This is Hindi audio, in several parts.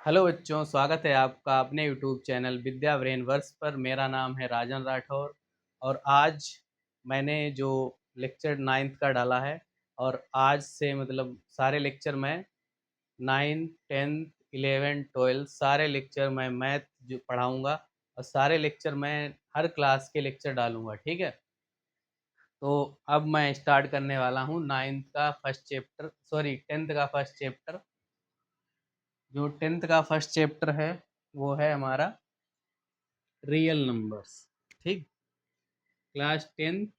हेलो बच्चों, स्वागत है आपका अपने यूट्यूब चैनल विद्या ब्रेन वर्स पर। मेरा नाम है राजन राठौर और आज मैंने जो लेक्चर 9th का डाला है और आज से मतलब सारे लेक्चर मैं 9, 10, 11, 12 सारे लेक्चर मैं मैथ जो पढ़ाऊँगा और सारे लेक्चर मैं हर क्लास के लेक्चर डालूँगा, ठीक है? तो अब मैं स्टार्ट करने वाला हूँ 9th का फर्स्ट चैप्टर, सॉरी 10th का फर्स्ट चैप्टर। जो 10th का फर्स्ट चैप्टर है वो है हमारा रियल नंबर्स। ठीक, class 10th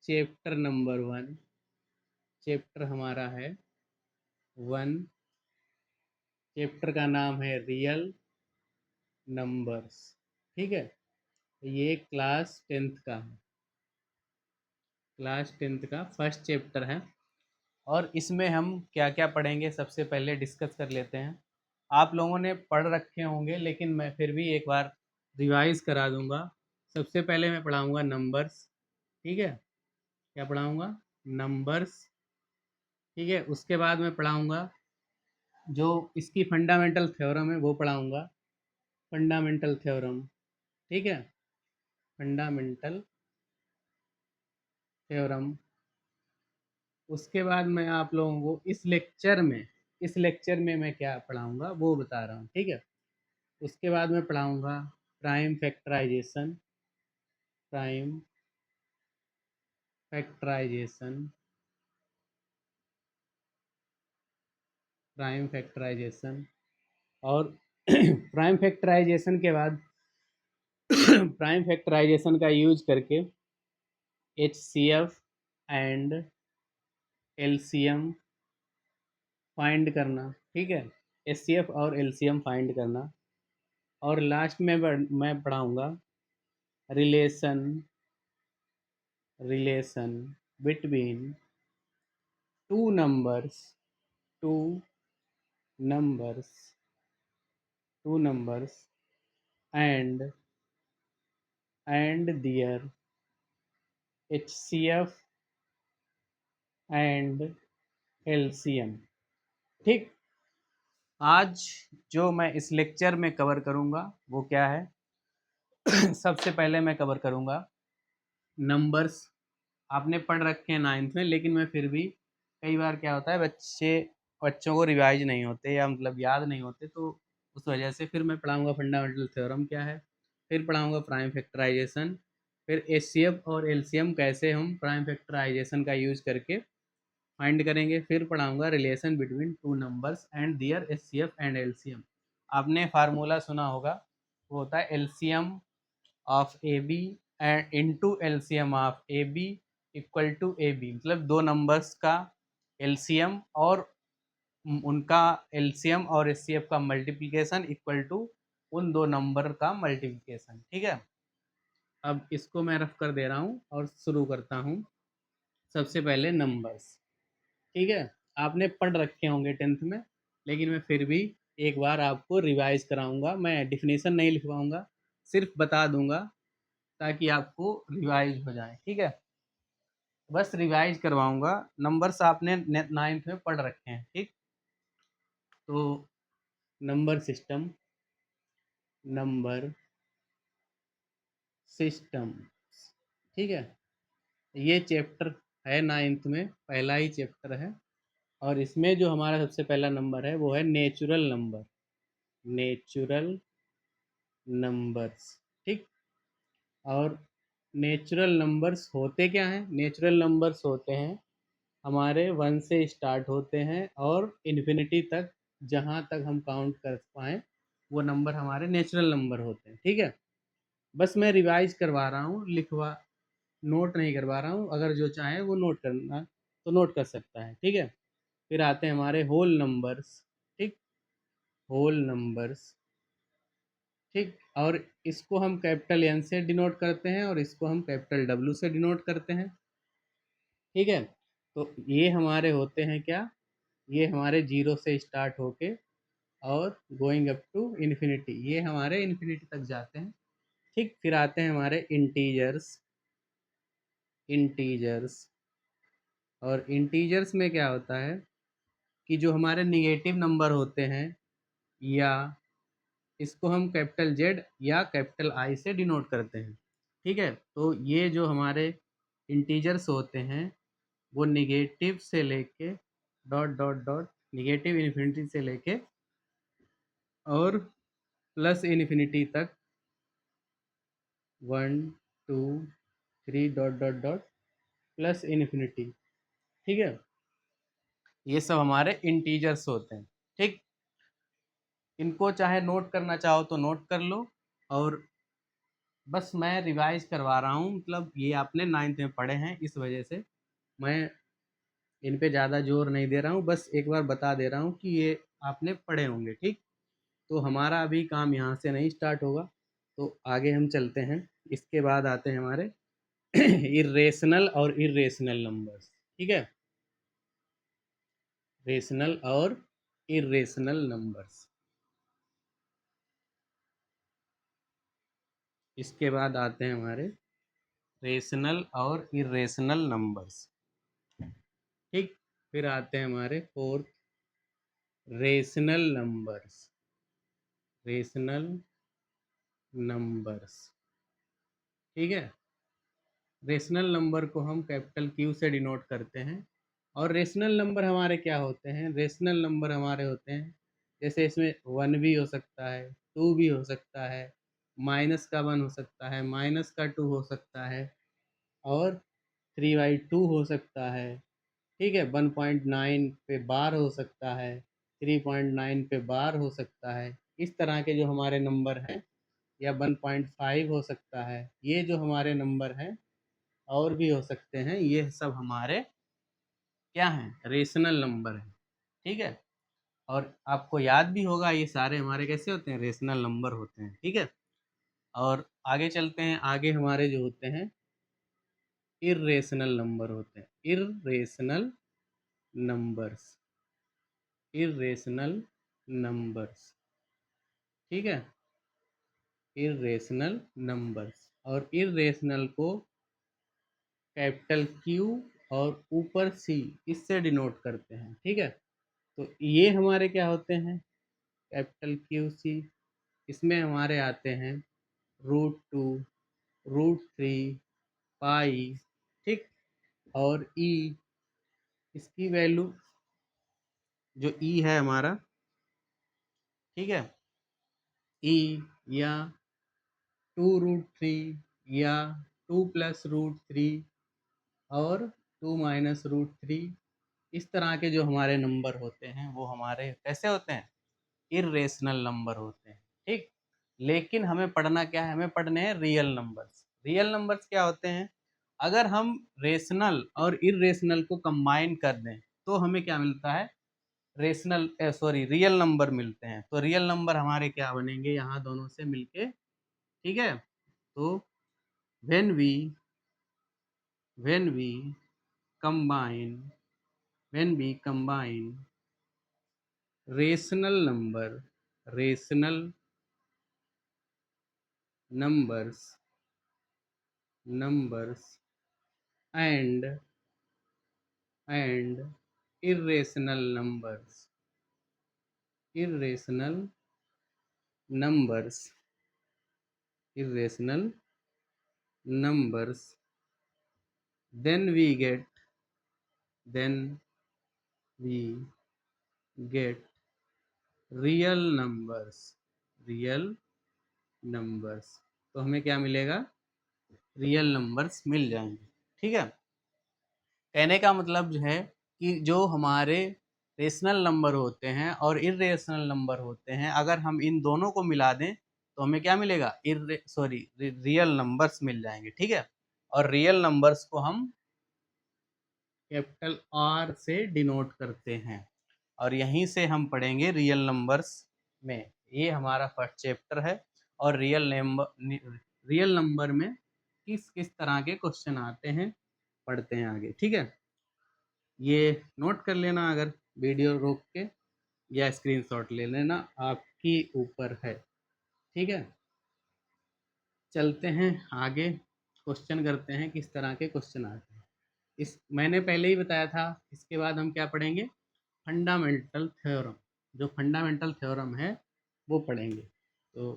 chapter number 1। Chapter हमारा है 1। चैप्टर का नाम है रियल नंबर्स। ठीक है, ये क्लास 10th का है, क्लास 10th का फर्स्ट चैप्टर है। और इसमें हम क्या क्या पढ़ेंगे सबसे पहले डिस्कस कर लेते हैं। आप लोगों ने पढ़ रखे होंगे लेकिन मैं फिर भी एक बार रिवाइज करा दूंगा। सबसे पहले मैं पढ़ाऊंगा नंबर्स। ठीक है, क्या पढ़ाऊंगा? नंबर्स। ठीक है, उसके बाद मैं पढ़ाऊंगा जो इसकी फंडामेंटल थ्योरम है वो पढ़ाऊंगा, फंडामेंटल थ्योरम। ठीक है, फंडामेंटल थ्योरम। उसके बाद मैं आप लोगों को इस लेक्चर में मैं क्या पढ़ाऊंगा वो बता रहा हूँ। ठीक है, उसके बाद मैं पढ़ाऊंगा prime factorization. Prime factorization. Prime factorization और प्राइम फैक्टराइजेशन के बाद प्राइम फैक्टराइजेशन का यूज करके HCF एंड LCM फाइंड करना। ठीक है, HCF और LCM फाइंड करना। और लास्ट में मैं पढ़ाऊंगा relation relation between two numbers two numbers two numbers and their HCF and LCM। ठीक, आज जो मैं इस लेक्चर में कवर करूंगा वो क्या है? सबसे पहले मैं कवर करूंगा नंबर्स। आपने पढ़ रखे हैं 9th में, लेकिन मैं फिर भी कई बार क्या होता है बच्चों को रिवाइज नहीं होते या मतलब याद नहीं होते, तो उस वजह से फिर मैं पढ़ाऊंगा फंडामेंटल थ्योरम क्या है, फिर पढ़ाऊंगा प्राइम फैक्टराइजेशन, फिर HCF और LCM कैसे हम प्राइम फैक्टराइजेशन का यूज करके फाइंड करेंगे, फिर पढ़ाऊंगा relation between two numbers and their HCF and LCM। आपने फार्मूला सुना होगा, वो होता है LCM of AB and into LCM of AB equal to AB, मतलब दो नंबर्स का LCM और उनका LCM और HCF का मल्टीप्लिकेशन इक्वल टू उन दो नंबर का मल्टीप्लिकेशन। ठीक है, अब इसको मैं रफ कर दे रहा हूँ और शुरू करता हूँ। सबसे पहले नंबर्स। ठीक है, आपने पढ़ रखे होंगे 10th में, लेकिन मैं फिर भी एक बार आपको रिवाइज कराऊंगा। मैं डिफिनेशन नहीं लिखवाऊंगा, सिर्फ बता दूंगा ताकि आपको रिवाइज हो जाए। ठीक है, बस रिवाइज करवाऊंगा। नंबर्स आपने 9th में पढ़ रखे हैं। ठीक, तो नंबर सिस्टम, नंबर सिस्टम। ठीक है, ये चैप्टर है 9th में, पहला ही चैप्टर है। और इसमें जो हमारा सबसे पहला नंबर है वो है नेचुरल नंबर। Natural numbers. ठीक, और नेचुरल नंबर्स होते क्या हैं? नेचुरल नंबर्स होते हैं हमारे 1 से स्टार्ट होते हैं और इन्फिनिटी तक, जहाँ तक हम काउंट कर पाएँ वो नंबर हमारे नेचुरल नंबर होते हैं। ठीक है, बस मैं रिवाइज करवा रहा हूँ, नोट नहीं करवा रहा हूँ। अगर जो चाहे वो नोट करना तो नोट कर सकता है। ठीक है, फिर आते हैं हमारे होल नंबर्स। ठीक, होल नंबर्स। ठीक, और इसको हम कैपिटल N से डिनोट करते हैं और इसको हम कैपिटल W से डिनोट करते हैं। ठीक है, तो ये हमारे होते हैं क्या? ये हमारे 0 से स्टार्ट होके और गोइंग अप टू इन्फिनिटी, ये हमारे इन्फिनिटी तक जाते हैं। ठीक, फिर आते हैं हमारे इंटीजर्स। इंटीजर्स, और इंटीजर्स में क्या होता है कि जो हमारे निगेटिव नंबर होते हैं या इसको हम कैपिटल जेड या कैपिटल आई से डिनोट करते हैं। ठीक है, तो ये जो हमारे इंटीजर्स होते हैं वो निगेटिव से लेके dot dot dot negative infinity से लेके और प्लस इन्फिनिटी तक 1 2 3 dot dot dot plus infinity. ठीक है, ये सब हमारे इंटीजर्स होते हैं। ठीक, इनको चाहे नोट करना चाहो तो नोट कर लो, और बस मैं रिवाइज करवा रहा हूँ, मतलब ये आपने 9th में पढ़े हैं, इस वजह से मैं इन पे ज़्यादा जोर नहीं दे रहा हूँ, बस एक बार बता दे रहा हूँ कि ये आपने पढ़े होंगे। ठीक, तो हमारा अभी काम यहाँ से नहीं स्टार्ट होगा, तो आगे हम चलते हैं। इसके बाद आते हैं हमारे इर्रेशनल और इर्रेशनल नंबर्स। ठीक है, रेशनल और इर्रेशनल नंबर्स। इसके बाद आते हैं हमारे रेशनल और इर्रेशनल नंबर्स। ठीक, फिर आते हैं हमारे fourth rational numbers. Rational numbers, ठीक है, रेशनल नंबर को हम कैपिटल क्यू से डिनोट करते हैं। और रेशनल नंबर हमारे क्या होते हैं? रेशनल नंबर हमारे होते हैं, जैसे इसमें 1 भी हो सकता है, 2 भी हो सकता है, माइनस का 1 हो सकता है, माइनस का 2 हो सकता है, और 3/2 हो सकता है। ठीक है, 1.9 पे बार हो सकता है, 3.9 पे बार हो सकता है। इस तरह के जो हमारे नंबर हैं, या 1.5 हो सकता है, ये जो हमारे नंबर हैं और भी हो सकते हैं, ये सब हमारे क्या हैं? रेशनल नंबर हैं। ठीक है, और आपको याद भी होगा ये सारे हमारे कैसे होते हैं? रेशनल नंबर होते हैं। ठीक है, और आगे चलते हैं। आगे हमारे जो होते हैं इर्रेशनल नंबर होते हैं। Irrational numbers, irrational numbers. ठीक है, इर्रेशनल नंबर्स, और इर्रेशनल को कैपिटल क्यू और ऊपर सी इससे डिनोट करते हैं। ठीक है, तो ये हमारे क्या होते हैं? Capital Q C. इसमें हमारे आते हैं √2, √3, पाई। ठीक, और ई, इसकी वैल्यू जो ई है हमारा, ठीक है, ई या 2√3 या 2+√3 और 2-√3, इस तरह के जो हमारे नंबर होते हैं वो हमारे कैसे होते हैं? इर्रेशनल नंबर होते हैं। ठीक, लेकिन हमें पढ़ना क्या है? हमें पढ़ने हैं रियल नंबर्स। रियल नंबर्स क्या होते हैं? अगर हम रेशनल और इर्रेशनल को कंबाइन कर दें तो हमें क्या मिलता है? रियल नंबर मिलते हैं। तो रियल नंबर हमारे क्या बनेंगे? यहाँ दोनों से मिलके। ठीक है, तो when we combine when we combine rational numbers and irrational irrational numbers irrational numbers then we get real numbers। तो हमें क्या मिलेगा? रियल नंबर्स मिल जाएंगे। ठीक है, कहने का मतलब जो है कि जो हमारे रेशनल नंबर होते हैं और इर्रेशनल नंबर होते हैं, अगर हम इन दोनों को मिला दें तो हमें क्या मिलेगा? रियल नंबर्स मिल जाएंगे। ठीक है, और रियल नंबर्स को हम कैपिटल आर से डिनोट करते हैं, और यहीं से हम पढ़ेंगे रियल नंबर्स में। ये हमारा फर्स्ट चैप्टर है, और रियल नंबर में किस किस तरह के क्वेश्चन आते हैं पढ़ते हैं आगे। ठीक है, ये नोट कर लेना, अगर वीडियो रोक के या स्क्रीनशॉट ले लेना, आपकी ऊपर है। ठीक है, चलते हैं आगे, क्वेश्चन करते हैं किस तरह के क्वेश्चन आते हैं। इस मैंने पहले ही बताया था। इसके बाद हम क्या पढ़ेंगे? Fundamental theorem. जो फंडामेंटल थ्योरम है वो पढ़ेंगे। तो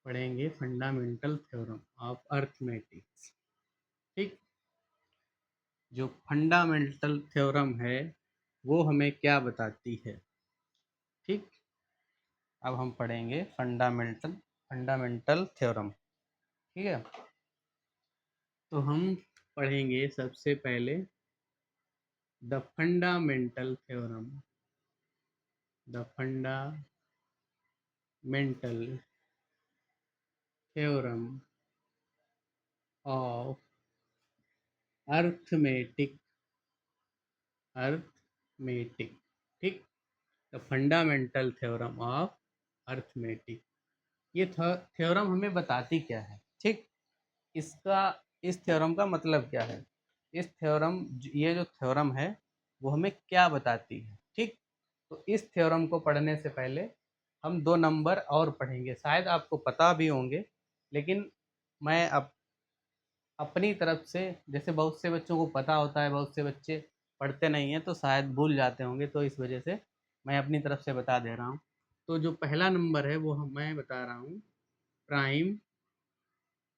पढ़ेंगे फंडामेंटल थ्योरम ऑफ अर्थमेटिक्स। ठीक, जो फंडामेंटल थ्योरम है वो हमें क्या बताती है। ठीक, अब हम पढ़ेंगे फंडामेंटल थ्योरम। ठीक है, तो हम पढ़ेंगे सबसे पहले the fundamental theorem, the fundamental theorem of arithmetic, arithmetic. ठीक, the fundamental theorem of arithmetic. ये थ्योरम हमें बताती क्या है। ठीक, इसका, इस थ्योरम का मतलब क्या है। इस थ्योरम, ये जो थ्योरम है वो हमें क्या बताती है। ठीक, तो इस थ्योरम को पढ़ने से पहले हम दो नंबर और पढ़ेंगे, शायद आपको पता भी होंगे, लेकिन मैं अपनी तरफ से, जैसे बहुत से बच्चों को पता होता है, बहुत से बच्चे पढ़ते नहीं हैं तो शायद भूल जाते होंगे, तो इस वजह से मैं अपनी तरफ से बता दे रहा हूँ। तो जो पहला नंबर है वो मैं बता रहा हूँ प्राइम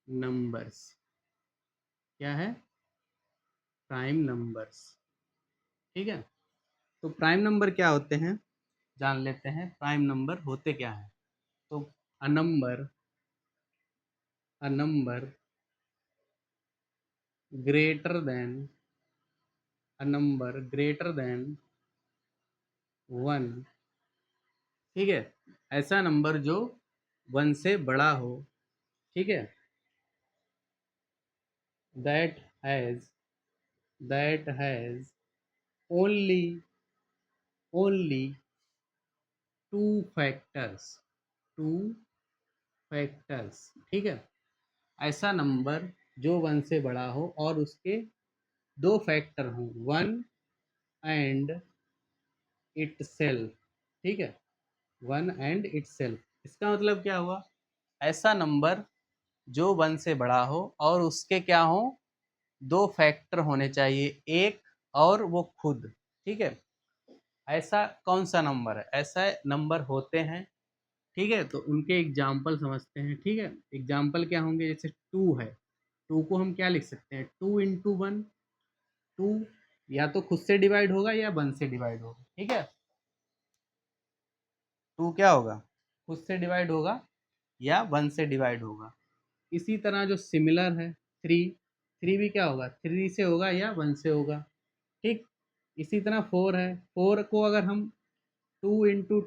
नंबर्स। क्या है? Prime numbers. ठीक है, तो प्राइम नंबर क्या होते हैं जान लेते हैं। प्राइम नंबर होते क्या हैं। तो a number greater than, a number greater than 1। ठीक है, ऐसा नंबर जो 1 से बड़ा हो। ठीक है, that has only only two factors, two factors. ठीक है, ऐसा नंबर जो 1 से बड़ा हो और उसके दो फैक्टर हों, 1 एंड इटसेल्फ। ठीक है, 1 एंड इटसेल्फ, इसका मतलब क्या हुआ। ऐसा नंबर जो 1 से बड़ा हो और उसके क्या हो, दो फैक्टर होने चाहिए, एक और वो खुद। ठीक है, ऐसा कौन सा नंबर है, ऐसा नंबर होते हैं। ठीक है, तो उनके एग्जाम्पल समझते हैं। ठीक है, एग्जाम्पल क्या होंगे, जैसे 2 है, 2 को हम क्या लिख सकते हैं, 2 इंटू 1। 2 या तो खुद से डिवाइड होगा या 1 से डिवाइड होगा। ठीक है, 2 क्या होगा, खुद से डिवाइड होगा या 1 से डिवाइड होगा। इसी तरह जो सिमिलर है 3, 3 भी क्या होगा, 3 से होगा या 1 से होगा। ठीक, इसी तरह 4 है, 4 को अगर हम 2 इंटू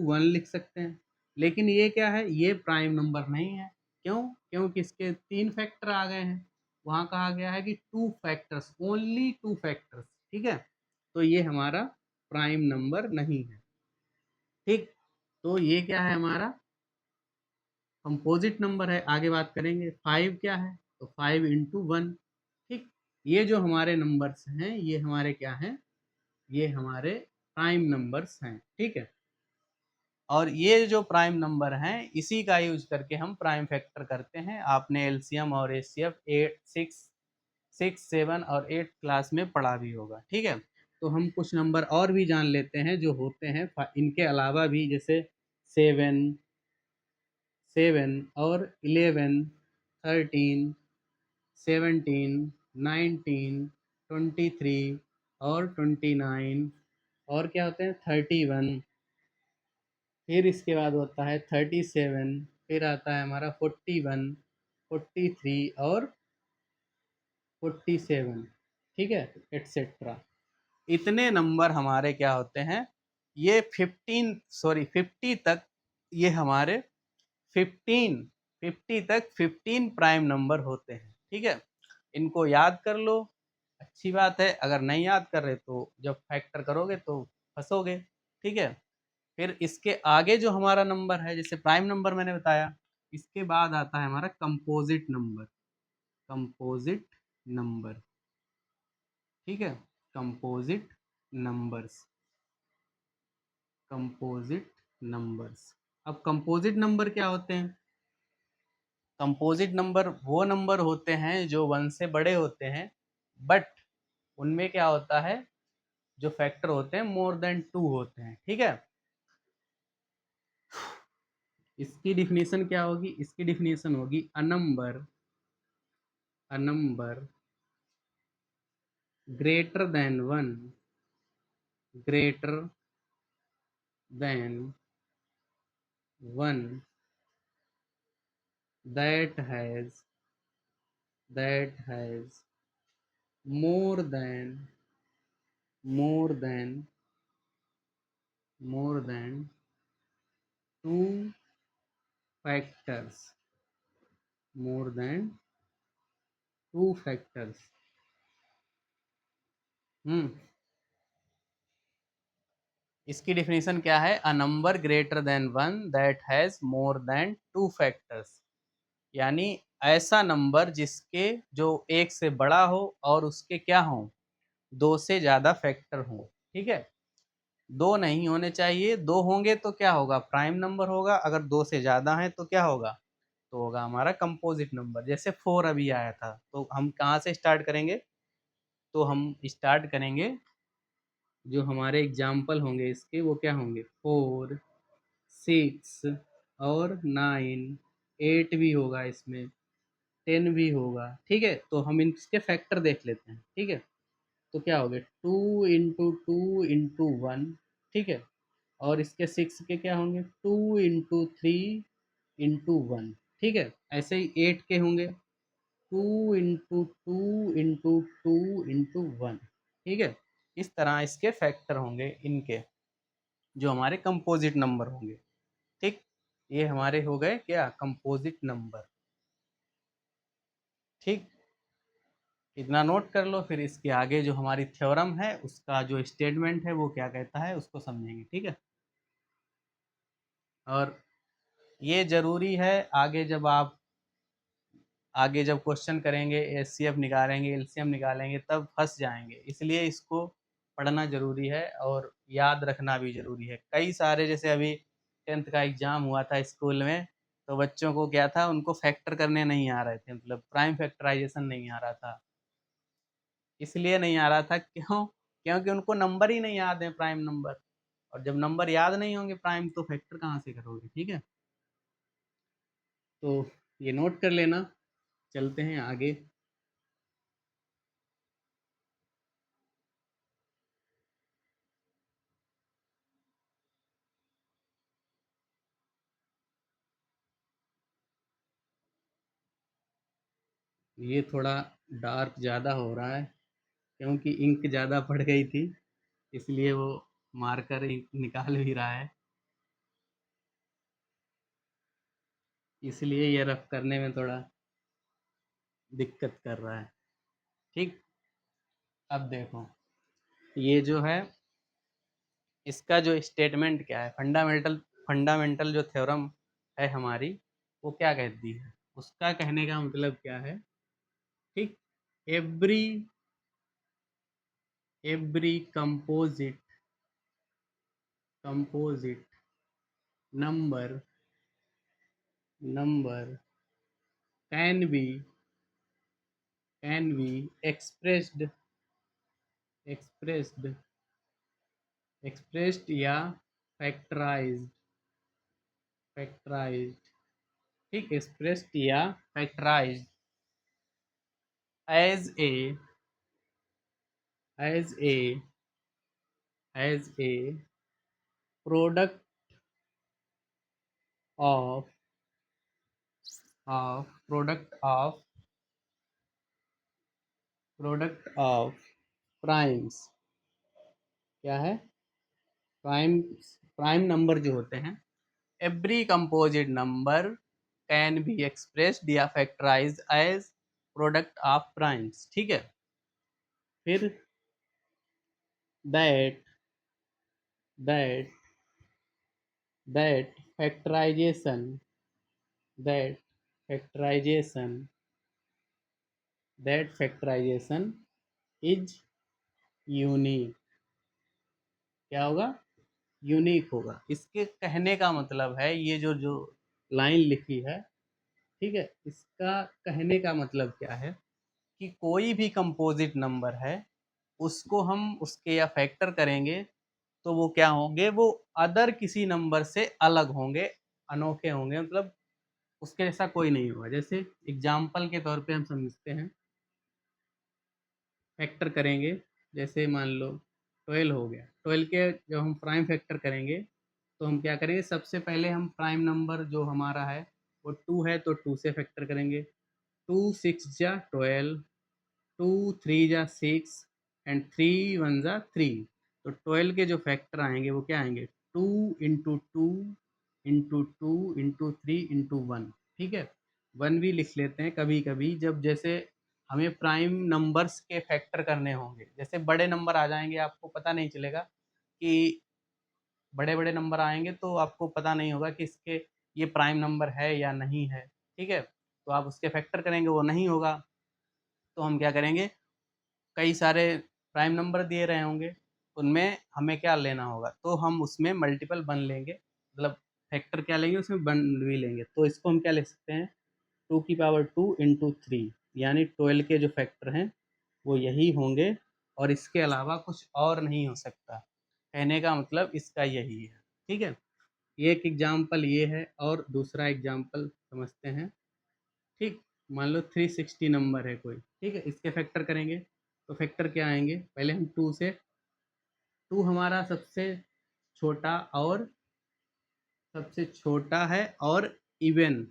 1 लिख सकते हैं, लेकिन ये क्या है, ये प्राइम नंबर नहीं है। क्यों? क्योंकि इसके 3 फैक्टर आ गए हैं, वहाँ कहा गया है कि 2 फैक्टर्स, ओनली 2 फैक्टर्स। ठीक है, तो ये हमारा प्राइम नंबर नहीं है। ठीक, तो ये क्या है, हमारा कंपोजिट नंबर है। आगे बात करेंगे। 5 क्या है, तो 5 इंटू 1। ठीक, ये जो हमारे नंबर्स हैं ये हमारे क्या हैं, ये हमारे प्राइम नंबर्स हैं। ठीक है, और ये जो प्राइम नंबर हैं इसी का यूज करके हम प्राइम फैक्टर करते हैं। आपने एलसीएम और एचसीएफ 6, 7 और 8 क्लास में पढ़ा भी होगा। ठीक है, तो हम कुछ नंबर और भी जान लेते हैं जो होते हैं इनके अलावा भी, जैसे 7 और 11, 13, 17, 19, 23 और 29, और क्या होते हैं 31। फिर इसके बाद होता है 37, फिर आता है हमारा 41, 43 और 47। ठीक है, एट्सेट्रा। इतने नंबर हमारे क्या होते हैं, ये 50 तक, ये हमारे 50 तक 15 प्राइम नंबर होते हैं। ठीक है, इनको याद कर लो, अच्छी बात है। अगर नहीं याद कर रहे तो जब फैक्टर करोगे तो फंसोगे। ठीक है, फिर इसके आगे जो हमारा नंबर है, जैसे प्राइम नंबर मैंने बताया, इसके बाद आता है हमारा कंपोजिट नंबर, कंपोजिट नंबर। ठीक है, कंपोजिट नंबर्स, कंपोजिट नंबर्स। अब कंपोजिट नंबर क्या होते हैं। कंपोजिट नंबर वो नंबर होते हैं जो 1 से बड़े होते हैं, बट उनमें क्या होता है, जो फैक्टर होते हैं मोर देन 2 होते हैं। ठीक है, इसकी डिफिनीशन क्या होगी? इसकी डिफिनीशन होगी a number greater than 1 greater than 1 that has more than more than more than two factors more than two factors इसकी डिफिनीशन क्या है? A number greater than 1 that has more than 2 factors, यानी ऐसा नंबर जिसके जो एक से बड़ा हो और उसके क्या हो, 2 से ज़्यादा फैक्टर हो। ठीक है, 2 नहीं होने चाहिए, 2 होंगे तो क्या होगा? प्राइम नंबर होगा। अगर 2 से ज़्यादा है तो क्या होगा? तो होगा हमारा कंपोजिट नंबर। जैसे 4 अभी आया था, तो हम कहाँ से स्टार्ट करेंगे? तो हम स्टार्ट करेंगे, जो हमारे एग्जाम्पल होंगे इसके वो क्या होंगे? 4, 6 और 9, 8 भी होगा, इसमें 10 भी होगा। ठीक है, तो हम इसके फैक्टर देख लेते हैं। ठीक है, तो क्या हो गया? 2 इंटू 2 इंटू 1। ठीक है, और इसके 6 के क्या होंगे? 2 इंटू 3 इंटू 1। ठीक है, ऐसे ही 8 के होंगे 2 इंटू 2 इंटू 2 इंटू 1। ठीक है, इस तरह इसके फैक्टर होंगे इनके, जो हमारे कंपोजिट नंबर होंगे। ठीक, ये हमारे हो गए क्या? Composite number. ठीक, इतना नोट कर लो, फिर इसके आगे जो हमारी थ्योरम है उसका जो स्टेटमेंट है वो क्या कहता है उसको समझेंगे। ठीक है, और ये ज़रूरी है आगे जब क्वेश्चन करेंगे, एचसीएफ निकालेंगे, एलसीएम निकालेंगे, तब फंस जाएंगे। इसलिए इसको पढ़ना ज़रूरी है और याद रखना भी ज़रूरी है। कई सारे, जैसे अभी 10th का एग्ज़ाम हुआ था स्कूल में, तो बच्चों को क्या था, उनको फैक्टर करने नहीं आ रहे थे, मतलब प्राइम फैक्टराइजेशन नहीं आ रहा था। इसलिए नहीं आ रहा था, क्यों? क्योंकि उनको नंबर ही नहीं याद है, प्राइम नंबर। और जब नंबर याद नहीं होंगे प्राइम, तो फैक्टर कहाँ से करोगे? ठीक है, तो ये नोट कर लेना। चलते हैं आगे। ये थोड़ा डार्क ज़्यादा हो रहा है, क्योंकि इंक ज़्यादा पड़ गई थी, इसलिए वो मार्कर इंक निकाल भी रहा है, इसलिए ये रफ करने में थोड़ा दिक्कत कर रहा है। ठीक, अब देखो, ये जो है इसका जो स्टेटमेंट क्या है, फंडामेंटल जो थ्योरम है हमारी, वो क्या कहती है? उसका कहने का मतलब क्या है? ठीक, every every composite number can be expressed या फैक्टराइज्ड। ठीक, एक्सप्रेस्ड या factorised as a as a as a product of product of primes. क्या है? प्राइम नंबर जो होते हैं, every composite number can be expressed या factorised as product of primes. ठीक है, फिर that that that factorisation that factorisation is unique. क्या होगा? यूनिक होगा। इसके कहने का मतलब है, ये जो जो लाइन लिखी है, ठीक है, इसका कहने का मतलब क्या है कि कोई भी कंपोजिट नंबर है, उसको हम उसके या फैक्टर करेंगे तो वो क्या होंगे? वो अदर किसी नंबर से अलग होंगे, अनोखे होंगे, मतलब उसके जैसा कोई नहीं होगा। जैसे एग्जाम्पल के तौर पे हम समझते हैं, फैक्टर करेंगे, जैसे मान लो 12 हो गया, 12 के जब हम प्राइम फैक्टर करेंगे तो हम क्या करेंगे, सबसे पहले हम प्राइम नंबर जो हमारा है वो 2 है तो 2 से फैक्टर करेंगे। 2 6 जा 12, 2 3 जा 6 एंड 3 1 जा 3। तो 12 के जो फैक्टर आएंगे वो क्या आएंगे, 2 इंटू 2 इंटू 2 इंटू 3 इंटू 1। ठीक है, 1 भी लिख लेते हैं कभी कभी, जब जैसे हमें प्राइम नंबर्स के फैक्टर करने होंगे। जैसे बड़े नंबर आ जाएंगे, आपको पता नहीं चलेगा कि बड़े बड़े नंबर आएंगे तो आपको पता नहीं होगा कि इसके ये प्राइम नंबर है या नहीं है। ठीक है, तो आप उसके फैक्टर करेंगे, वो नहीं होगा तो हम क्या करेंगे, कई सारे प्राइम नंबर दिए रहे होंगे, उनमें हमें क्या लेना होगा, तो हम उसमें मल्टीपल वन लेंगे, मतलब फैक्टर क्या लेंगे, उसमें वन भी लेंगे। तो इसको हम क्या ले सकते हैं, 2 की पावर 2 इंटू 3, यानी 12 के जो फैक्टर हैं वो यही होंगे और इसके अलावा कुछ और नहीं हो सकता। कहने का मतलब इसका यही है। ठीक है, एक एग्जाम्पल ये है और दूसरा एग्जाम्पल समझते हैं। ठीक, मान लो 360 नंबर है कोई, ठीक है, इसके फैक्टर करेंगे तो फैक्टर क्या आएंगे, पहले हम 2 से, 2 हमारा सबसे छोटा है और इवन,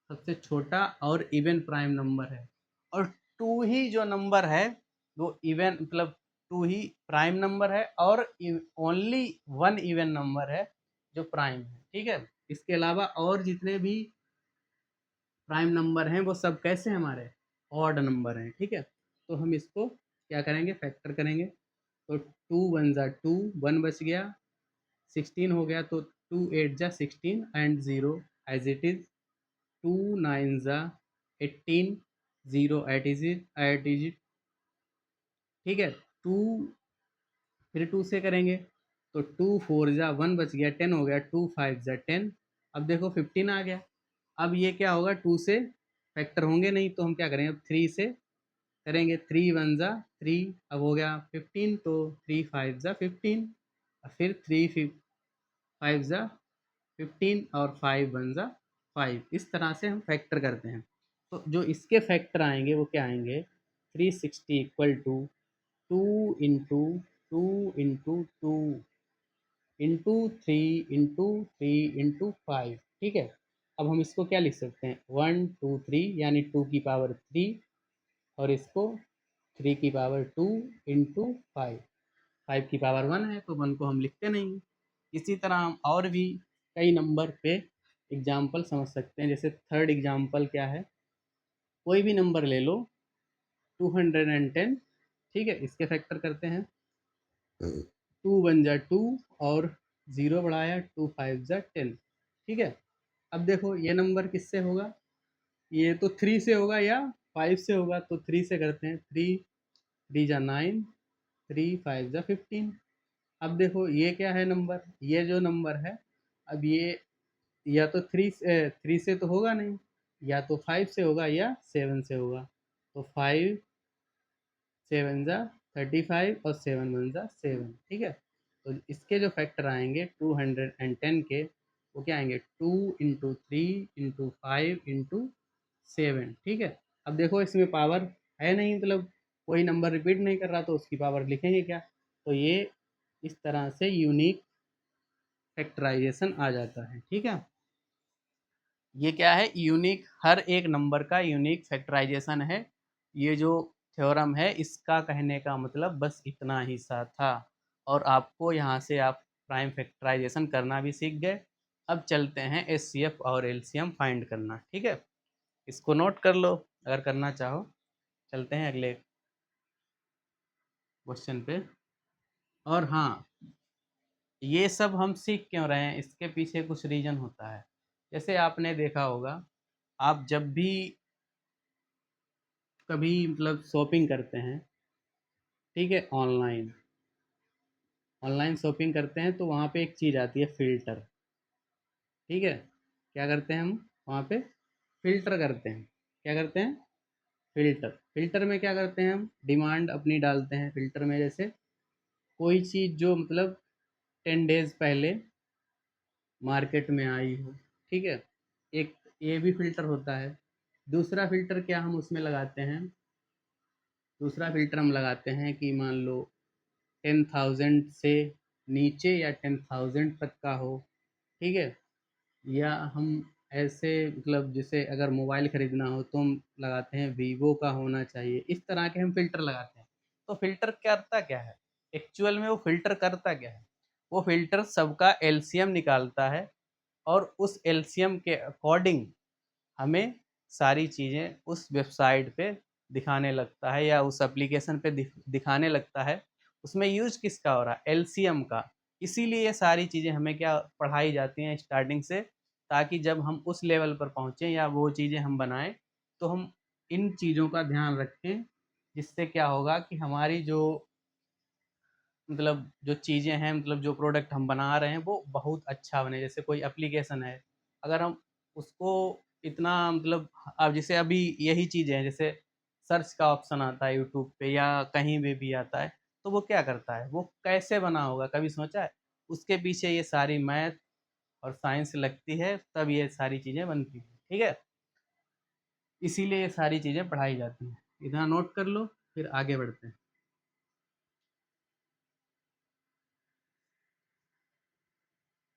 सबसे छोटा और इवन प्राइम नंबर है। और 2 ही जो नंबर है वो इवन, मतलब 2 ही प्राइम नंबर है और ओनली वन इवन नंबर है जो प्राइम है। ठीक है, इसके अलावा और जितने भी प्राइम नंबर हैं वो सब कैसे हैं, हमारे ऑड नंबर हैं। ठीक है, तो हम इसको क्या करेंगे, फैक्टर करेंगे। तो 2 1 जा 2, 1 बच गया, 16 हो गया, तो 2 8 जा 16 एंड 0 एज इट इज, 2 9 जा 18, 0 एट इज इट। ठीक है, 2 फिर 2 से करेंगे तो 2 4 जा 1 बच गया, 10 हो गया, 2 5 जा 10। अब देखो 15 आ गया। अब ये क्या होगा, 2 से फैक्टर होंगे नहीं तो हम क्या करेंगे, अब 3 से करेंगे, 3 1 जा 3, अब हो गया 15, तो 3 5 जा 15, और फिर 3 5 जा 15 और 5 1 जा 5। इस तरह से हम फैक्टर करते हैं। तो जो इसके फैक्टर आएंगे वो क्या आएंगे, 360 equal to 2 into 2 into 2 into 3 into 3 into 5। ठीक है, अब हम इसको क्या लिख सकते हैं, 1 2 3, यानी 2 की पावर 3, और इसको 3 की पावर 2 इंटू 5। 5 की पावर 1 है तो 1 को हम लिखते नहीं। इसी तरह हम और भी कई नंबर पे एग्जाम्पल समझ सकते हैं। जैसे थर्ड एग्जाम्पल क्या है, कोई भी नंबर ले लो, 210। ठीक है, इसके फैक्टर करते हैं, 2 1 जा 2 और 0 बढ़ाया, 2 5 जा 10। ठीक है, अब देखो ये नंबर किससे होगा, ये तो 3 से होगा या 5 से होगा, तो 3 से करते हैं, 3 3 जा 9, 3 5 जा 15। अब देखो ये क्या है नंबर, ये जो नंबर है, अब ये या तो 3 से तो होगा नहीं, या तो 5 से होगा या 7 से होगा। तो 5 7 जा 35 और 7 1 जा 7। ठीक है, तो इसके जो फैक्टर आएंगे 210 के, वो क्या आएंगे, 2 इंटू 3 इंटू 5 इंटू 7। ठीक है, अब देखो इसमें पावर है नहीं, मतलब कोई नंबर रिपीट नहीं कर रहा तो उसकी पावर लिखेंगे क्या, तो ये इस तरह से यूनिक फैक्टराइजेशन आ जाता है। ठीक है, ये क्या है, यूनिक, हर एक नंबर का यूनिक फैक्टराइजेशन है। ये जो थ्योरम है इसका कहने का मतलब बस इतना ही सा था, और आपको यहाँ से आप प्राइम फैक्टराइजेशन करना भी सीख गए। अब चलते हैं एचसीएफ और एलसीएम फाइंड करना। ठीक है, इसको नोट कर लो अगर करना चाहो। चलते हैं अगले क्वेश्चन पे। और हाँ, ये सब हम सीख क्यों रहे हैं, इसके पीछे कुछ रीजन होता है। जैसे आपने देखा होगा, आप जब भी कभी मतलब शॉपिंग करते हैं, ठीक है, ऑनलाइन ऑनलाइन शॉपिंग करते हैं तो वहाँ पे एक चीज़ आती है, फ़िल्टर। ठीक है, क्या करते हैं हम वहाँ पे, फ़िल्टर करते हैं। क्या करते हैं, फ़िल्टर। फ़िल्टर में क्या करते हैं, हम डिमांड अपनी डालते हैं फ़िल्टर में। जैसे कोई चीज़ जो मतलब 10 डेज़ पहले मार्केट में आई हो, ठीक है, एक ये भी फ़िल्टर होता है। दूसरा फ़िल्टर क्या हम उसमें लगाते हैं, दूसरा फ़िल्टर हम लगाते हैं कि मान लो 10,000 से नीचे या 10,000 तक का हो, ठीक है? या हम ऐसे मतलब जैसे अगर मोबाइल ख़रीदना हो तो हम लगाते हैं वीवो का होना चाहिए, इस तरह के हम फ़िल्टर लगाते हैं। तो फ़िल्टर करता क्या है? एक्चुअल में वो फ़िल्टर करता क्या है? वो फ़िल्टर सबका एलसीएम निकालता है और उस एलसीएम के अकॉर्डिंग हमें सारी चीज़ें उस वेबसाइट पे दिखाने लगता है या उस एप्लीकेशन पे दिखाने लगता है। उसमें यूज़ किसका हो रहा है? एलसीएम का। इसीलिए ये सारी चीज़ें हमें क्या पढ़ाई जाती हैं स्टार्टिंग से, ताकि जब हम उस लेवल पर पहुँचे या वो चीज़ें हम बनाएँ, तो हम इन चीज़ों का ध्यान रखें, जिससे क्या होगा कि हमारी जो मतलब जो चीज़ें हैं, मतलब जो प्रोडक्ट हम बना रहे हैं वो बहुत अच्छा बने। जैसे कोई एप्लीकेशन है, अगर हम उसको इतना मतलब अब जैसे अभी यही चीज़ें हैं, जैसे सर्च का ऑप्शन आता है यूट्यूब पे या कहीं भी आता है, तो वो क्या करता है, वो कैसे बना होगा कभी सोचा है? उसके पीछे ये सारी मैथ और साइंस लगती है, तब ये सारी चीज़ें बनती हैं, ठीक है? इसीलिए ये सारी चीज़ें पढ़ाई जाती हैं। इतना नोट कर लो, फिर आगे बढ़ते हैं।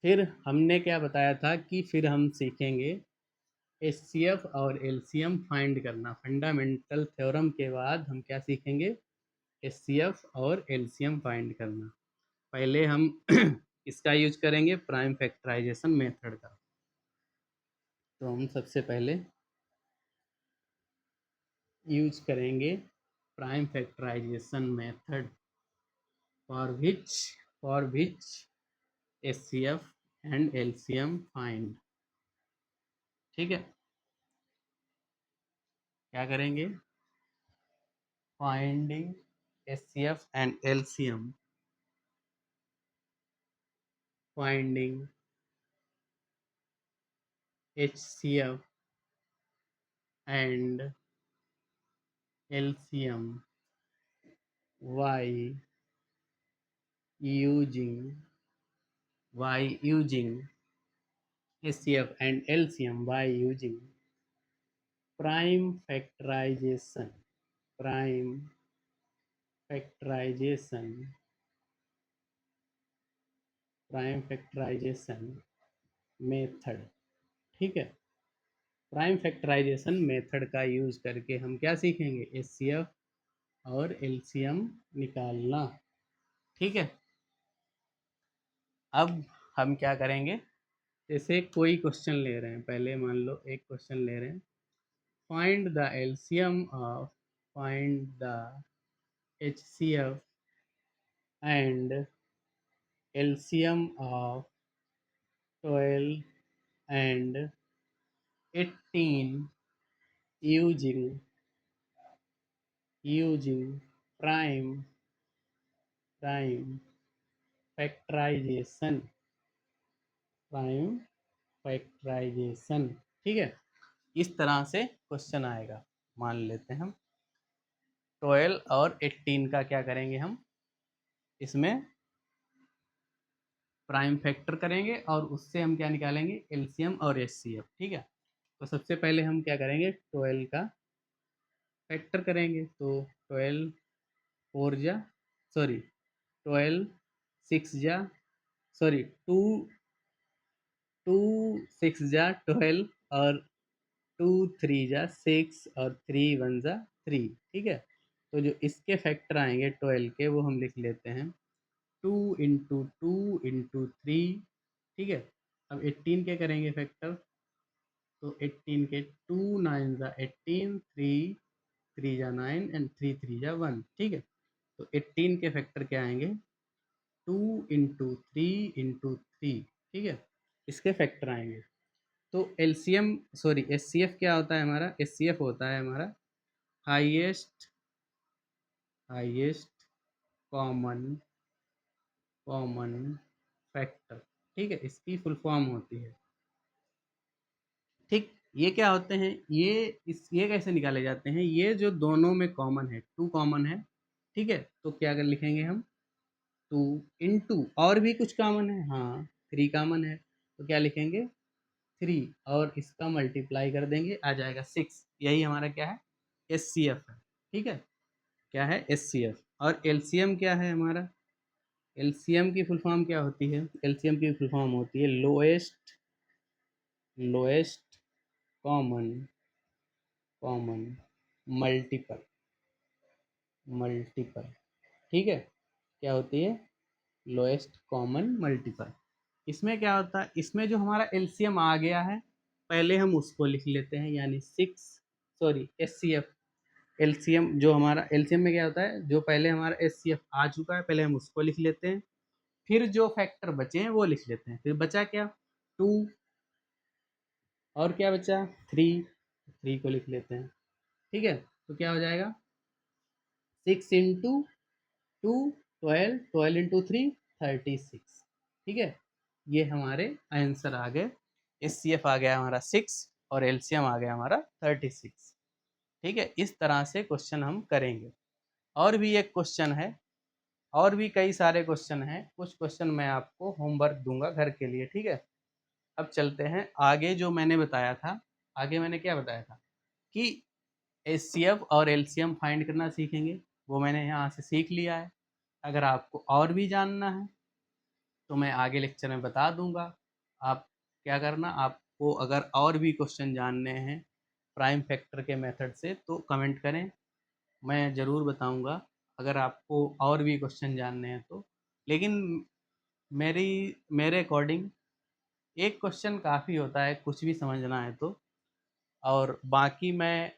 फिर हमने क्या बताया था कि फिर हम सीखेंगे एचसीएफ और एलसीएम फाइंड करना। फंडामेंटल थ्योरम के बाद हम क्या सीखेंगे? एचसीएफ और एलसीएम फाइंड करना। पहले हम इसका यूज करेंगे प्राइम फैक्टराइजेशन मेथड का। तो हम सबसे पहले यूज करेंगे prime factorization method for which HCF and LCM find. ठीक है, क्या करेंगे? Finding HCF and LCM, finding HCF and LCM by using HCF and LCM by using prime factorization prime factorization prime factorization method. ठीक है, प्राइम फैक्टराइजेशन मेथड का यूज करके हम क्या सीखेंगे? एचसीएफ और एलसीएम निकालना। ठीक है, अब हम क्या करेंगे? जैसे कोई क्वेश्चन ले रहे हैं, पहले मान लो एक क्वेश्चन ले रहे हैं, find the LCM of find the HCF and LCM of 12 and 18 using prime prime factorization prime factorization. ठीक है, इस तरह से क्वेश्चन आएगा। मान लेते हैं हम 12 और 18 का क्या करेंगे, हम इसमें प्राइम फैक्टर करेंगे और उससे हम क्या निकालेंगे? एलसीएम और एचसीएफ। ठीक है, तो सबसे पहले हम क्या करेंगे? 12 का फैक्टर करेंगे, तो 12 फोर जा सॉरी 12 सिक्स जा सॉरी टू टू सिक्स जा 12 और टू थ्री जा 6 और 3 वन जा 3। ठीक है, तो जो इसके फैक्टर आएंगे 12 के, वो हम लिख लेते हैं 2 × 2 × 3। ठीक है, अब 18 के करेंगे फैक्टर, तो 18 के 2 9 जा 18, 3 3 जा 9 एंड 3 3 जा 1। ठीक है, तो 18 के फैक्टर क्या आएंगे? 2 × 3 × 3। ठीक है, इसके फैक्टर आएंगे। तो एलसीएम सॉरी एचसीएफ क्या होता है हमारा? एचसीएफ होता है हमारा highest highest common common factor. ठीक है, इसकी फुल फॉर्म होती है। ठीक, ये क्या होते हैं? ये कैसे निकाले जाते हैं? ये जो दोनों में कॉमन है, टू कॉमन है। ठीक है, तो क्या कर लिखेंगे हम? 2 × और भी कुछ कॉमन है, हाँ 3 कॉमन है, तो क्या लिखेंगे? 3 और इसका मल्टीप्लाई कर देंगे, आ जाएगा 6। यही हमारा क्या है, एचसीएफ है। ठीक है, क्या है, एचसीएफ। और एलसीएम क्या है हमारा, एलसीएम की फुल फॉर्म क्या होती है, एलसीएम की फुल फॉर्म होती है lowest common common multiple multiple. ठीक है, क्या होती है, लोएस्ट कॉमन मल्टीपल। इसमें क्या होता है, इसमें जो हमारा एलसीएम आ गया है पहले हम उसको लिख लेते हैं, यानी 6, सॉरी एचसीएफ। एलसीएम जो हमारा, एलसीएम में क्या होता है, जो पहले हमारा एचसीएफ आ चुका है पहले हम उसको लिख लेते हैं, फिर जो फैक्टर बचे हैं वो लिख लेते हैं। फिर बचा क्या, 2, और क्या बचा, 3 को लिख लेते हैं। ठीक है, तो क्या हो जाएगा, 6 इंटू 2 12, 12 इंटू 3 36। ठीक है, ये हमारे आंसर आ गए। एचसीएफ आ गया हमारा 6 और एलसीएम आ गया हमारा 36। ठीक है, इस तरह से क्वेश्चन हम करेंगे। और भी एक क्वेश्चन है, और भी कई सारे क्वेश्चन हैं, कुछ क्वेश्चन मैं आपको होमवर्क दूंगा घर के लिए। ठीक है, अब चलते हैं आगे। जो मैंने बताया था, आगे मैंने क्या बताया था कि एचसीएफ और एलसीएम फाइंड करना सीखेंगे, वो मैंने यहाँ से सीख लिया है। अगर आपको और भी जानना है तो मैं आगे लेक्चर में बता दूंगा। आप क्या करना, आपको अगर और भी क्वेश्चन जानने हैं प्राइम फैक्टर के मेथड से तो कमेंट करें, मैं ज़रूर बताऊंगा अगर आपको और भी क्वेश्चन जानने हैं तो। लेकिन मेरी मेरे अकॉर्डिंग एक क्वेश्चन काफ़ी होता है कुछ भी समझना है तो, और बाकी मैं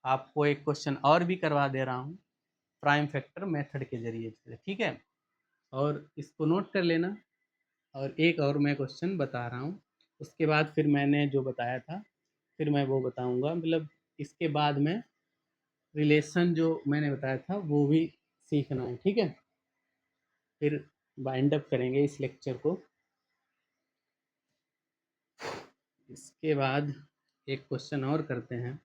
आपको एक क्वेश्चन और भी करवा दे रहा हूँ प्राइम फैक्टर मेथड के ज़रिए से। ठीक है, और इसको नोट कर लेना। और एक और मैं क्वेश्चन बता रहा हूँ, उसके बाद फिर मैंने जो बताया था फिर मैं वो बताऊँगा, मतलब इसके बाद में रिलेशन जो मैंने बताया था वो भी सीखना है। ठीक है, फिर बाइंड अप करेंगे इस लेक्चर को। इसके बाद एक क्वेश्चन और करते हैं,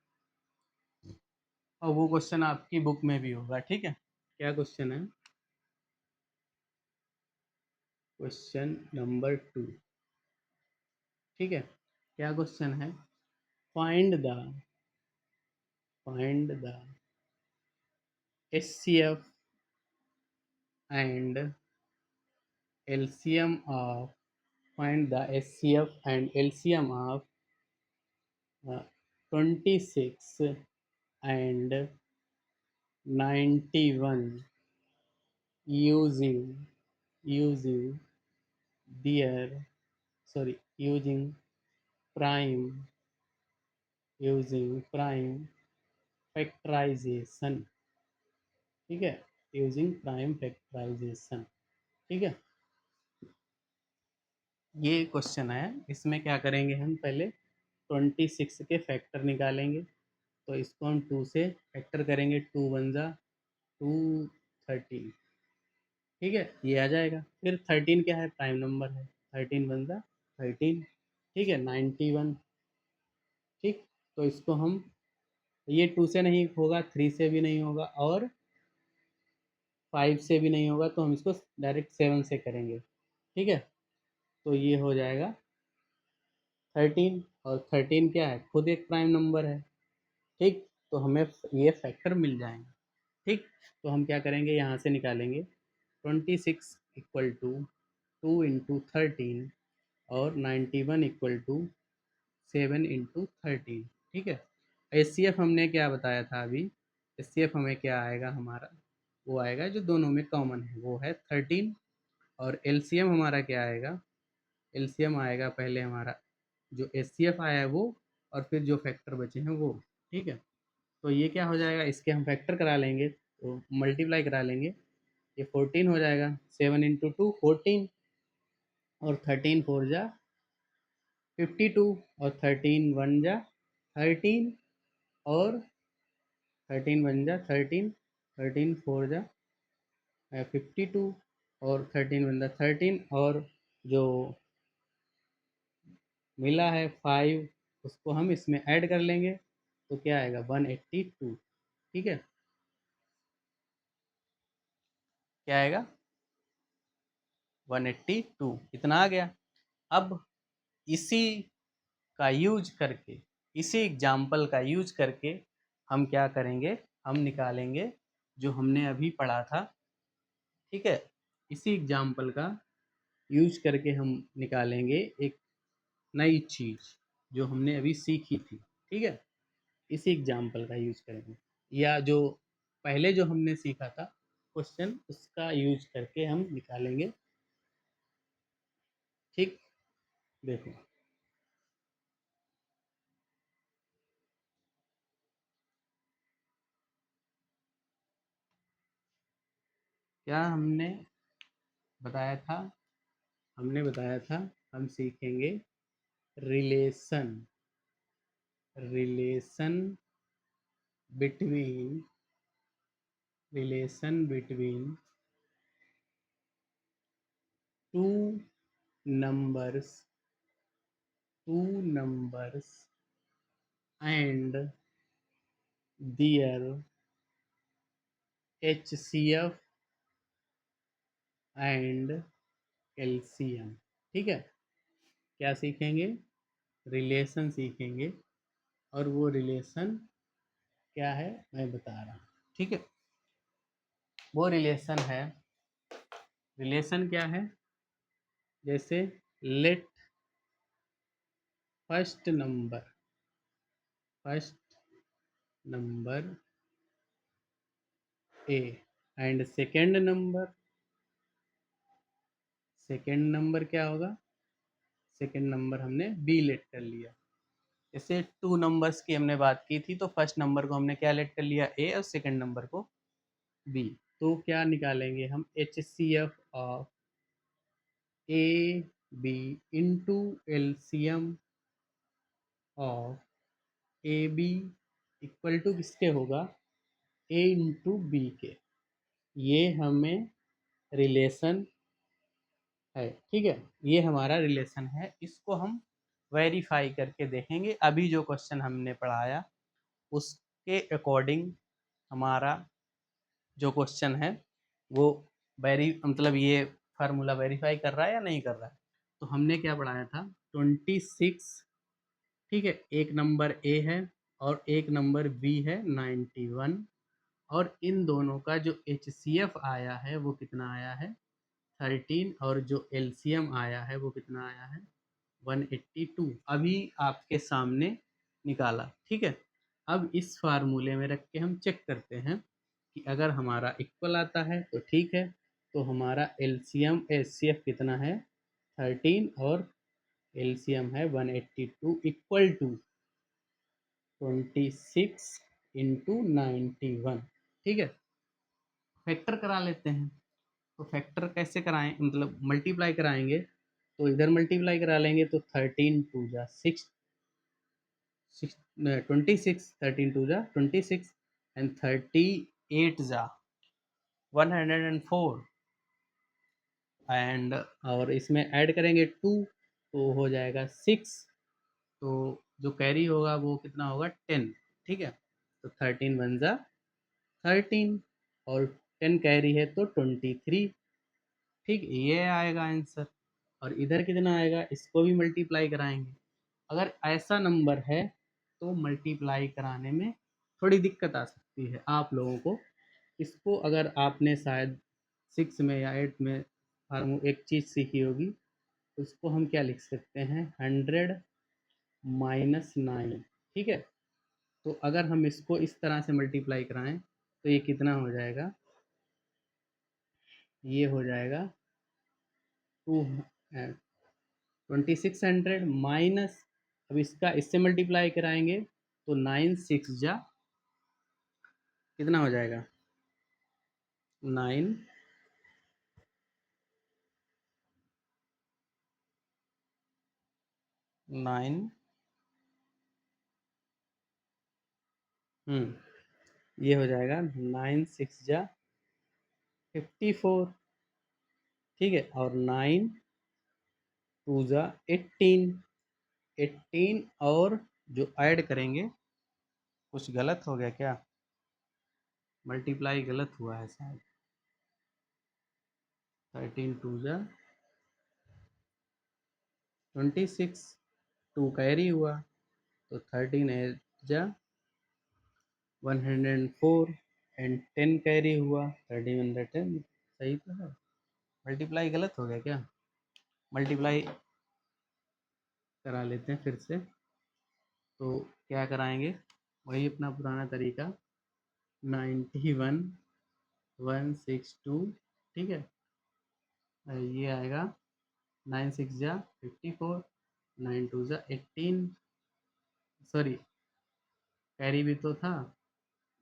और वो क्वेश्चन आपकी बुक में भी होगा। ठीक है, क्या क्वेश्चन है, क्वेश्चन नंबर 2। ठीक है, क्या क्वेश्चन है, find the HCF and LCM of find the HCF and LCM of 26 and 91 using their using prime factorization। ठीक है, यूजिंग प्राइम फैक्टराइजेशन। ठीक है, ये क्वेश्चन है। इसमें क्या करेंगे, हम पहले 26 के फैक्टर निकालेंगे, तो इसको हम 2 से फैक्टर करेंगे, 2 वन जा 2 13। ठीक है, ये आ जाएगा। फिर 13 क्या है, प्राइम नंबर है, 13 वन जा 13। ठीक है, 91। ठीक, तो इसको हम, ये 2 से नहीं होगा, 3 से भी नहीं होगा और 5 से भी नहीं होगा, तो हम इसको डायरेक्ट 7 से करेंगे। ठीक है, तो ये हो जाएगा 13, और 13 क्या है, खुद एक प्राइम नंबर है। ठीक, तो हमें ये फैक्टर मिल जाएंगे। ठीक, तो हम क्या करेंगे, यहाँ से निकालेंगे 26 इक्वल टू 2 इंटू 13 और 91 इक्वल टू 7 इंटू 13। ठीक है, एच सी एफ हमने क्या बताया था अभी, एच सी एफ हमें क्या आएगा हमारा, वो आएगा जो दोनों में कॉमन है वो है 13। और एल सी एम हमारा क्या आएगा, एल सी एम आएगा पहले हमारा जो एच सी एफ आया है वो, और फिर जो फैक्टर बचे हैं वो। ठीक है, तो ये क्या हो जाएगा, इसके हम फैक्टर करा लेंगे तो मल्टीप्लाई करा लेंगे, ये 14 हो जाएगा, 7 इंटू 2 14, और 13 4 जा 52, और 13 वन जा 13, और 13 वन जा 13, 13 4 जा 52, और 13 वन जा 13, और जो मिला है 5 उसको हम इसमें ऐड कर लेंगे, तो क्या आएगा 182। ठीक है, क्या आएगा 182, इतना आ गया। अब इसी का यूज करके, इसी एग्जाम्पल का यूज करके हम क्या करेंगे, हम निकालेंगे जो हमने अभी पढ़ा था। ठीक है, इसी एग्जाम्पल का यूज करके हम निकालेंगे एक नई चीज जो हमने अभी सीखी थी। ठीक है, इसी एग्जाम्पल का यूज करेंगे, या जो पहले जो हमने सीखा था क्वेश्चन, उसका यूज करके हम निकालेंगे। ठीक, देखो क्या हमने बताया था, हमने बताया था हम सीखेंगे relation, relation between, relation between two numbers, two numbers and their HCF and LCM। ठीक है, क्या सीखेंगे, रिलेशन सीखेंगे, और वो रिलेशन क्या है मैं बता रहा हूँ। ठीक है, वो रिलेशन है, रिलेशन क्या है, जैसे let first number, first number A and second number, second number क्या होगा, सेकेंड नंबर हमने बी लेट कर लिया। जैसे टू नंबर्स की हमने बात की थी, तो फर्स्ट नंबर को हमने क्या लेट कर लिया, ए, और सेकेंड नंबर को बी। तो क्या निकालेंगे हम, HCF of A B into LCM of A B equal to किसके होगा, ए इंटू बी के। ये हमें रिलेशन है। ठीक है, ये हमारा रिलेशन है, इसको हम वेरीफाई करके देखेंगे। अभी जो क्वेश्चन हमने पढ़ाया उसके अकॉर्डिंग हमारा जो क्वेश्चन है वो मतलब ये फार्मूला वेरीफाई कर रहा है या नहीं कर रहा है। तो हमने क्या पढ़ाया था, 26। ठीक है, एक नंबर ए है और एक नंबर बी है 91, और इन दोनों का जो HCF आया है वो कितना आया है 13, और जो LCM आया है वो कितना आया है 182। अभी आपके सामने निकाला। ठीक है, अब इस फार्मूले में रख के हम चेक करते हैं कि अगर हमारा इक्वल आता है तो ठीक है, तो हमारा LCM HCF कितना है 13, और LCM है 182 इक्वल टू 26 इंटू 91। ठीक है, फैक्टर करा लेते हैं। तो फैक्टर कैसे कराएं, मतलब मल्टीप्लाई कराएंगे, तो इधर मल्टीप्लाई करा लेंगे, तो 13 टू जा 6, 26, 13 टू जा 26, एंड 38 जा 104, एंड और इसमें ऐड करेंगे 2 तो हो जाएगा 6, तो जो कैरी होगा वो कितना होगा 10। ठीक है, तो 13 वन जा 13, और 10 कैरी है तो 23। ठीक, ये आएगा आंसर। और इधर कितना आएगा, इसको भी मल्टीप्लाई कराएंगे। अगर ऐसा नंबर है तो मल्टीप्लाई कराने में थोड़ी दिक्कत आ सकती है आप लोगों को। इसको अगर आपने शायद 6 में या 8 में एक चीज़ सीखी होगी, उसको हम क्या लिख सकते हैं, 100 माइनस 9। ठीक है, तो अगर हम इसको इस तरह से मल्टीप्लाई कराएं तो ये कितना हो जाएगा, ये हो जाएगा 2600 माइनस, अब इसका इससे मल्टीप्लाई कराएंगे तो 9 6 जा कितना हो जाएगा 9, 9, ये हो जाएगा 9 6 जा 54। ठीक है, और 9 2 जा 18, 18, और जो ऐड करेंगे, कुछ गलत हो गया क्या, मल्टीप्लाई गलत हुआ है शायद, 13 2 जा 26, 2 कैरी हुआ, तो 13 एज जा 104 एंड 10 कैरी हुआ 3110। सही तो है, मल्टीप्लाई गलत हो गया क्या? मल्टीप्लाई करा लेते हैं फिर से। तो क्या कराएंगे, वही अपना पुराना तरीका, 91 162, ठीक है। ये आएगा 9 6 जा 54, 9 2 जा 18, सॉरी कैरी भी तो था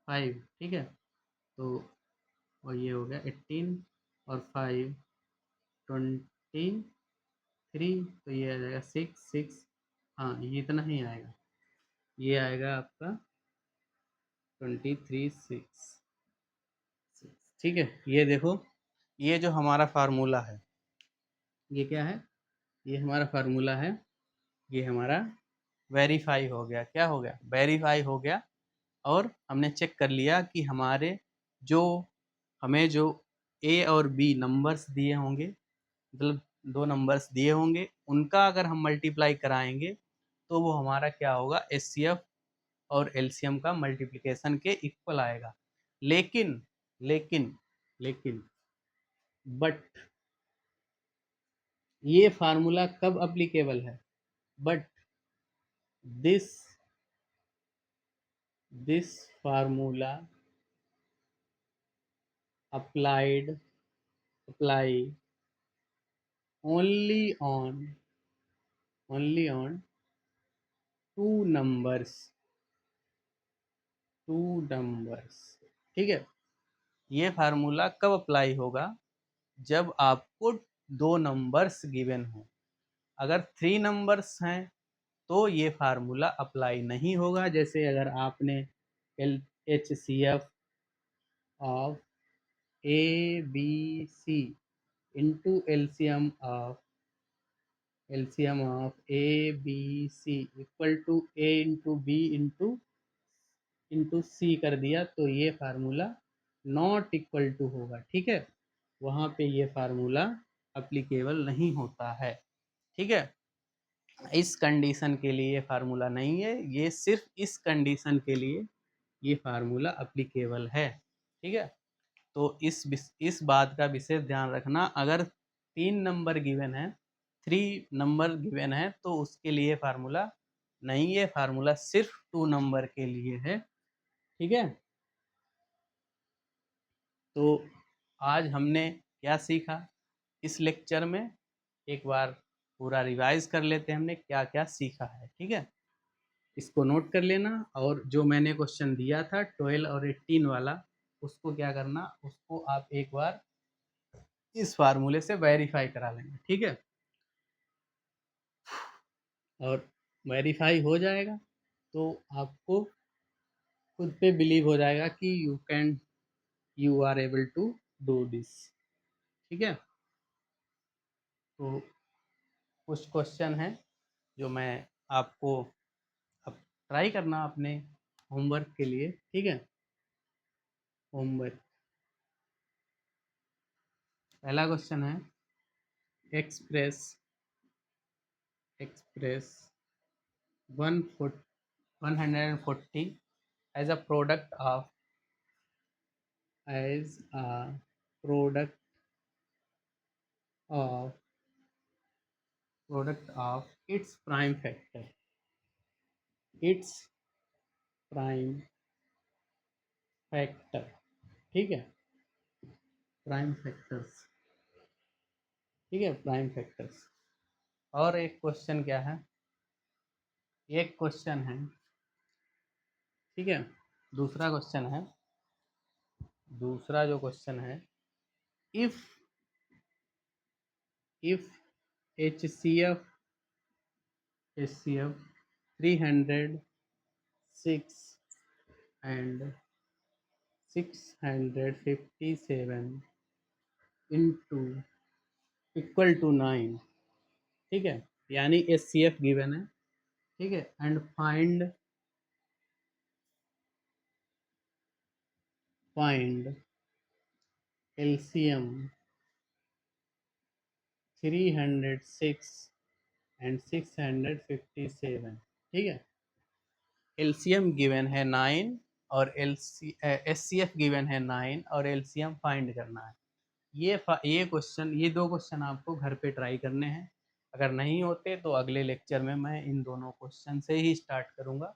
5, ठीक है। तो और ये हो गया 18 और 5 23, तो ये आ जाएगा 6 6, हाँ ये इतना ही आएगा, ये आएगा आपका 23 6, ठीक है। ये देखो, ये जो हमारा फार्मूला है, ये क्या है, ये हमारा फार्मूला है, ये हमारा वेरीफाई हो गया। क्या हो गया? वेरीफाई हो गया। और हमने चेक कर लिया कि हमारे जो हमें जो ए और बी नंबर्स दिए होंगे, मतलब 2 नंबर्स दिए होंगे, उनका अगर हम मल्टीप्लाई कराएंगे तो वो हमारा क्या होगा, एचसीएफ और एलसीएम का मल्टीप्लिकेशन के इक्वल आएगा। लेकिन लेकिन लेकिन बट ये फार्मूला कब अप्लीकेबल है? But this this formula apply only on two numbers, ठीक है। ये फार्मूला कब अप्लाई होगा? जब आपको 2 नंबर्स गिवन हो। अगर 3 नंबर्स हैं तो ये फार्मूला अप्लाई नहीं होगा। जैसे अगर आपने HCF of A B C into LCM of A B C equal to A into B into C कर दिया, तो ये फार्मूला नॉट इक्वल टू होगा, ठीक है। वहाँ पे ये फार्मूला अप्लीकेबल नहीं होता है, ठीक है। इस कंडीशन के लिए ये फार्मूला नहीं है, ये सिर्फ इस कंडीशन के लिए ये फार्मूला अप्लीकेबल है, ठीक है। तो इस बात का विशेष ध्यान रखना, अगर 3 नंबर गिवन है, 3 नंबर गिवन है, तो उसके लिए फार्मूला नहीं है, फार्मूला सिर्फ 2 नंबर के लिए है, ठीक है। तो आज हमने क्या सीखा इस लेक्चर में, एक बार पूरा रिवाइज कर लेते हैं हमने क्या क्या सीखा है, ठीक है। इसको नोट कर लेना, और जो मैंने क्वेश्चन दिया था 12 और 18 वाला, उसको क्या करना, उसको आप एक बार इस फार्मूले से वेरीफाई करा लेंगे, ठीक है। और वेरीफाई हो जाएगा तो आपको खुद पे बिलीव हो जाएगा कि you are able to do this, ठीक है। तो कुछ क्वेश्चन है जो मैं आपको अब ट्राई करना अपने होमवर्क के लिए, ठीक है। होमवर्क, पहला क्वेश्चन है, express 140 as a product of its prime factor, its prime factor, ठीक है। प्राइम फैक्टर्स, ठीक है, प्राइम फैक्टर्स। और एक क्वेश्चन क्या है, एक क्वेश्चन है, ठीक है। दूसरा क्वेश्चन है, दूसरा जो क्वेश्चन है, if HCF 306 and 657 into equal to 9, ठीक है। यानी HCF गिवन है, ठीक है। एंड फाइंड LCM 306 एंड 657, ठीक है। एलसीएम गिवन है 9 और एचसीएफ गिवन है 9 और एलसीएम फाइंड करना है। ये क्वेश्चन, ये दो क्वेश्चन आपको घर पे ट्राई करने हैं। अगर नहीं होते तो अगले लेक्चर में मैं इन दोनों क्वेश्चन से ही स्टार्ट करूँगा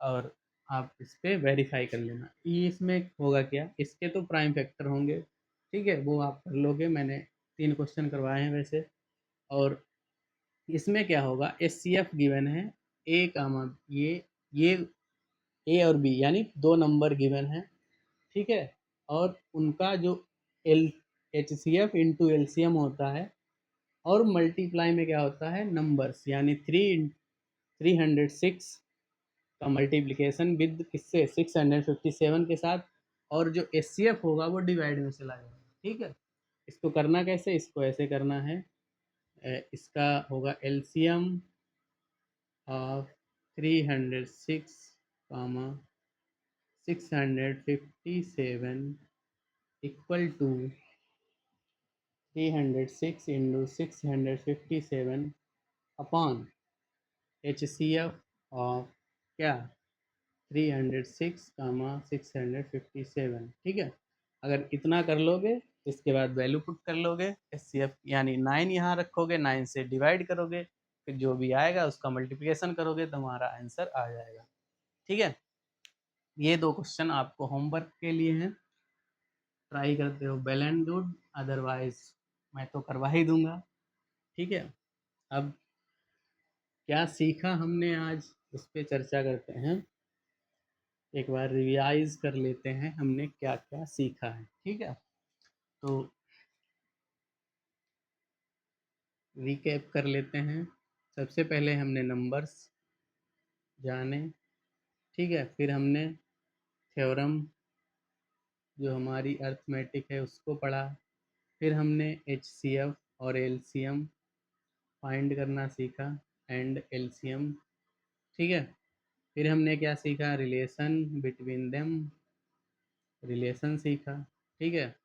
और आप इस पे वेरीफाई कर लेना। ये इसमें होगा क्या, इसके तो प्राइम फैक्टर होंगे, ठीक है, वो आप कर लोगे। मैंने 3 क्वेश्चन करवाए हैं वैसे। और इसमें क्या होगा, एचसीएफ गिवन है ए कामा ये ए और बी यानी 2 नंबर गिवन है, ठीक है। और उनका जो एल एचसीएफ इंटू एलसीएम होता है और मल्टीप्लाई में क्या होता है, नंबर्स, यानी 306 का मल्टीप्लिकेशन विद किससे, 657 के साथ, और जो एचसीएफ होगा वो डिवाइड में चला जाएगा, ठीक है। इसको करना कैसे, इसको ऐसे करना है, इसका होगा LCM of 306 comma 657 equal to 306 into 657 upon HCF of क्या 306 कामा 657, ठीक है। अगर इतना कर लोगे, इसके बाद वैल्यू पुट कर लोगे, एचसीएफ यानी 9 यहाँ रखोगे, 9 से डिवाइड करोगे, फिर जो भी आएगा उसका मल्टीप्लिकेशन करोगे तो हमारा आंसर आ जाएगा, ठीक है। ये 2 क्वेश्चन आपको होमवर्क के लिए हैं, ट्राई करते हो वेल एंड गुड, अदरवाइज मैं तो करवा ही दूंगा, ठीक है। अब क्या सीखा हमने आज, उस पर चर्चा करते हैं। एक बार रिवाइज कर लेते हैं हमने क्या क्या सीखा है, ठीक है। तो रिकैप कर लेते हैं। सबसे पहले हमने नंबर्स जाने, ठीक है। फिर हमने थ्योरम जो हमारी अर्थमेटिक है उसको पढ़ा। फिर हमने एचसीएफ और एलसीएम फाइंड करना सीखा एंड एलसीएम, ठीक है। फिर हमने क्या सीखा, रिलेशन बिटवीन देम, रिलेशन सीखा, ठीक है।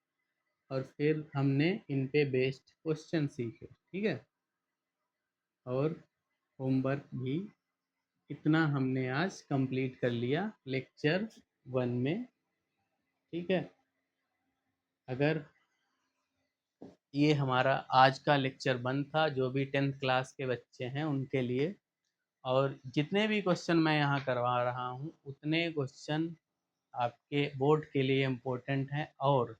और फिर हमने इन पे बेस्ड क्वेश्चन सीखे, ठीक है। और होमवर्क भी इतना हमने आज कंप्लीट कर लिया लेक्चर 1 में, ठीक है। अगर ये हमारा आज का लेक्चर 1 था, जो भी 10th क्लास के बच्चे हैं उनके लिए, और जितने भी क्वेश्चन मैं यहाँ करवा रहा हूँ उतने क्वेश्चन आपके बोर्ड के लिए इम्पोर्टेंट हैं। और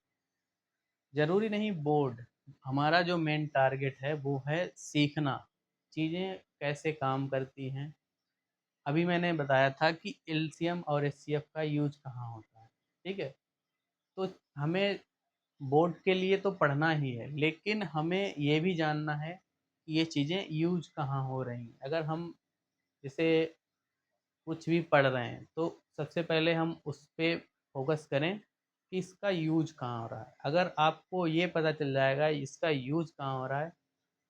ज़रूरी नहीं बोर्ड, हमारा जो मेन टारगेट है वो है सीखना, चीज़ें कैसे काम करती हैं। अभी मैंने बताया था कि एलसीएम और एचसीएफ का यूज कहाँ होता है, ठीक है। तो हमें बोर्ड के लिए तो पढ़ना ही है, लेकिन हमें ये भी जानना है कि ये चीज़ें यूज कहाँ हो रही हैं। अगर हम जैसे कुछ भी पढ़ रहे हैं तो सबसे पहले हम उस पर फोकस करें कि इसका यूज कहाँ हो रहा है। अगर आपको ये पता चल जाएगा इसका यूज कहाँ हो रहा है,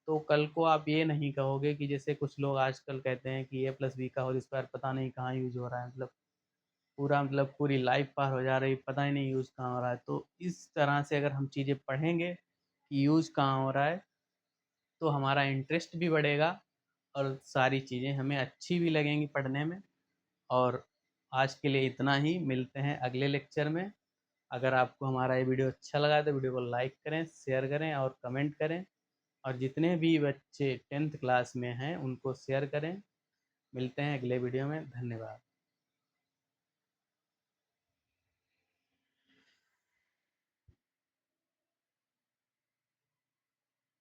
तो कल को आप ये नहीं कहोगे कि जैसे कुछ लोग आजकल कहते हैं कि a+b का होल स्क्वायर पता नहीं कहाँ यूज हो रहा है, मतलब पूरा, मतलब पूरी लाइफ पार हो जा रही, पता ही नहीं यूज कहाँ हो रहा है। तो इस तरह से अगर हम चीज़ें पढ़ेंगे कि यूज कहाँ हो रहा है तो हमारा इंटरेस्ट भी बढ़ेगा और सारी चीज़ें हमें अच्छी भी लगेंगी पढ़ने में। और आज के लिए इतना ही, मिलते हैं अगले लेक्चर में। अगर आपको हमारा ये वीडियो अच्छा लगा तो वीडियो को लाइक करें, शेयर करें और कमेंट करें, और जितने भी बच्चे 10th क्लास में हैं उनको शेयर करें। मिलते हैं अगले वीडियो में, धन्यवाद।